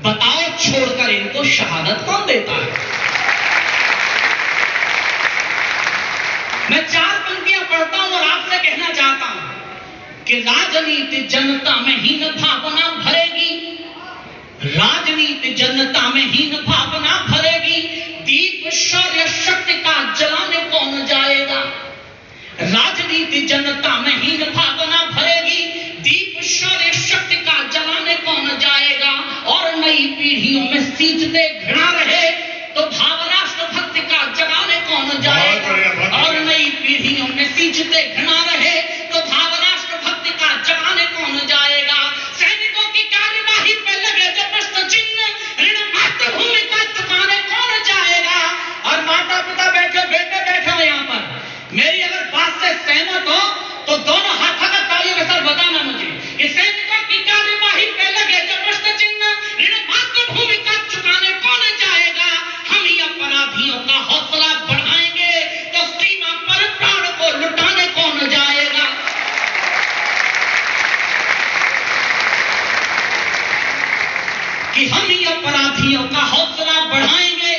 बताओ छोड़कर इनको शहादत कौन देता है? मैं 4 पंक्तियां पढ़ता हूं और आपसे कहना चाहता हूं कि राजनीति जनता में हीन भावना भरेगी, राजनीति जनता में हीन भावना भरेगी, दीप शौर्य शक्ति का जलाने कौन जाएगा? राजनीति जनता में हीन भावना भरेगी, दीप शौर्य शक्ति का जलाने कौन जाएगा? और नई पीढ़ियों में सींचते घृणा रहे तो भाव राष्ट्र भक्ति का जगाने कौन जाएगा? और नई पीढ़ियों में सींचते घृणा रहे तो भाव राष्ट्र भक्ति का जगाने कौन जाएगा? सैनिकों की कार्यवाही पे लगे जो प्रश्न चिन्ह, ऋण मातृभूमि का चुकाने कौन जाएगा? और माता पिता बैठे, बेटे बैठे हो यहाँ पर, मेरी अगर बात से सहमत हो तो दोनों हाथों का तालियों के साथ बताना मुझे कि सैनिकों की कार्यवाही पे लगे जो प्रश्न चिन्ह, ऋण मातृभूमि का चुकाने कौन जाएगा? हम ही अपराधियों का हौसला बढ़ाएंगे तो सीमा पर प्राण को लुटाने कौन जाएगा? कि हम ही अपराधियों का हौसला बढ़ाएंगे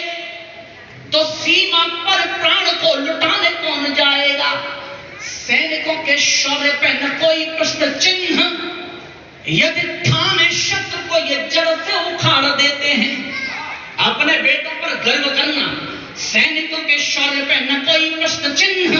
तो सीमा पर प्राण को लुटाने कौन जाएगा? सैनिकों के शौर्य पे न कोई प्रश्न चिन्ह, यदि ठाने शत्रु को ये जड़ से उखाड़ देते हैं। अपने बेटों पर गर्व करना, सैनिकों के शौर्य पे न कोई प्रश्न चिन्ह,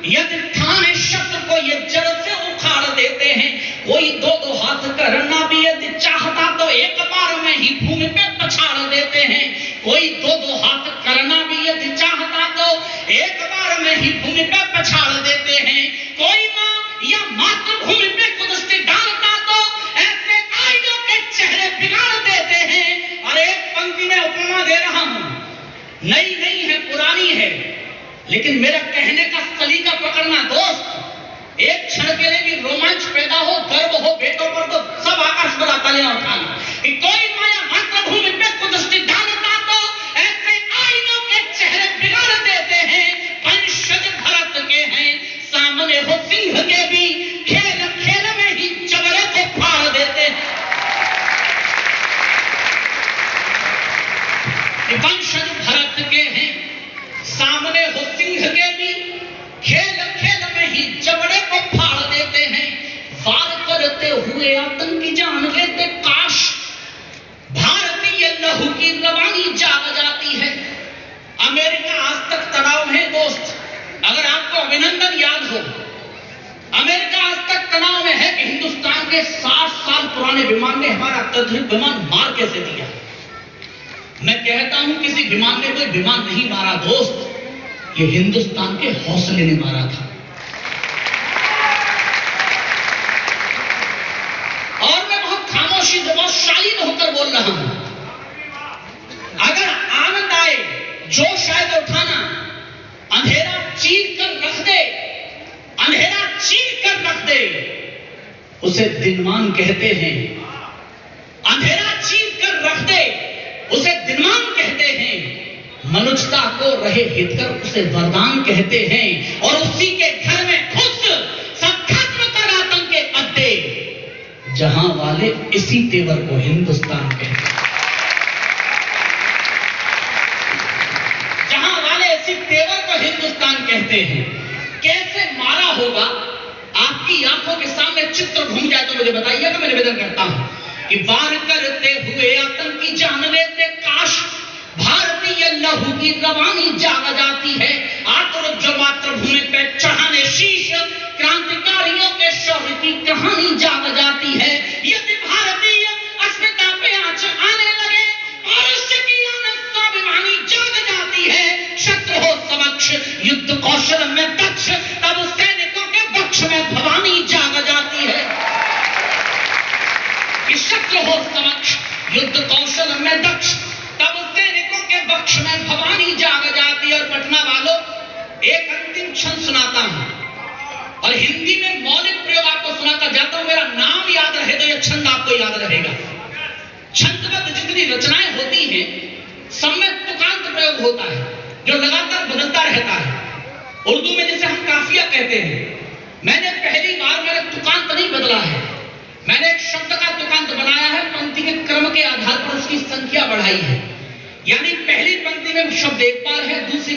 यदि ठाने शत्रु को ये जड़ से उखाड़ देते हैं। कोई 2-2 हाथ करना भी यदि चाहता तो एक बार में ही भूमि पे पछाड़ देते हैं। कोई 2-2 हाथ करना भी यदि चाहता तो एक बार में ही भूमि पे पछाड़ देते हैं। कोई मां या मातृभूमि पे कुदस्ती डालता तो ऐसे आइयों के चेहरे बिगाड़ देते हैं। और एक पंक्ति में उपमा दे रहा हूं, नई नहीं है, पुरानी है, लेकिन मेरा कहने का सलीका पकड़ना दोस्त। एक क्षण के लिए भी रोमांच पैदा हो, गर्व हो बेटों पर तो सब आकाश पर तालियां उठाना कि कोई माया मातृभूमि पे कुदस्ती डालता तो ऐसे आइयों के चेहरे बिगाड़ देते हैं। वंशज भरत के हैं, सामने हो सिंह के भी, खेल खेल में ही जबड़े को फाड़ देते हैं। वंशज भरत के हैं, सामने हो सिंह के भी, खेल खेल में ही जबड़े को फाड़ देते हैं। वार करते हुए आतंकी जान लेते काश, भारतीय लहू की रवानी जाग जाती है। अमेरिका आज तक तनाव है दोस्त, अगर आपको अभिनंदन याद हो, अमेरिका आज तक तनाव में है कि हिंदुस्तान के 60 साल पुराने विमान ने हमारा अत्याधुनिक विमान मार कैसे दिया। मैं कहता हूं किसी विमान ने कोई विमान नहीं मारा दोस्त, ये हिंदुस्तान के हौसले ने मारा था। और मैं बहुत खामोशी से, बहुत शालीन होकर बोल रहा हूं, अगर आनंद आए, जोश आए तो उठाना। अंधेरा चीर कर रख दे, अंधेरा चीर कर रख दे, उसे दिनमान कहते हैं। अंधेरा चीर कर रख दे, उसे दिनमान कहते हैं। मनुष्यता को रहे हितकर उसे वरदान कहते हैं। और उसी के घर में खुद सब खत्म कर आतंक के अड्डे, जहां वाले इसी तेवर को हिंदुस्तान कहते हैं। जहां वाले इसी तेवर को हिंदुस्तान कहते हैं। कैसे मारा होगा, आपकी आंखों के सामने चित्र घूम जाए तो मुझे बताइएगा, मैं निवेदन करता हूं कि वार करते हुए आतंकी जान लेते काश, भारतीय लहू की रवानी जाग जाती है। आतुर जो मातृभूमि पे चढ़ाने शीश, क्रांतिकारियों के शौर्य की कहानी जाग जाती है। यदि भारतीय अस्मिता पे आंच आने लगे और उसकी स्वाभिमानी जाग जाती है। शत्रु हो समक्ष युद्ध कौशल में दक्ष, तब सैनिकों के पक्ष में भवानी जाग जाती है। शत्रु हो समक्ष युद्ध कौशल में दक्ष, तब सैनिकों के पक्ष में भवानी जाग जाती है। और पटना वालों, एक अंतिम क्षण सुनाता हूं और हिंदी में मौलिक प्रयोग आपको सुनाता जाता हूं। मेरा नाम याद रहे तो यह छंद आपको याद रहेगा। छंदबद्ध जितनी रचनाएं होती हैं, सब में तुकांत प्रयोग होता है जो लगातार बदलता रहता है। उर्दू में जिसे हम काफिया कहते हैं, मैंने पहली बार तुकांत नहीं बदला है, मैंने एक शब्द का तुकांत बनाया है। पंक्ति के क्रम के आधार पर उसकी यानी पहली पंक्ति में शब्द देख पा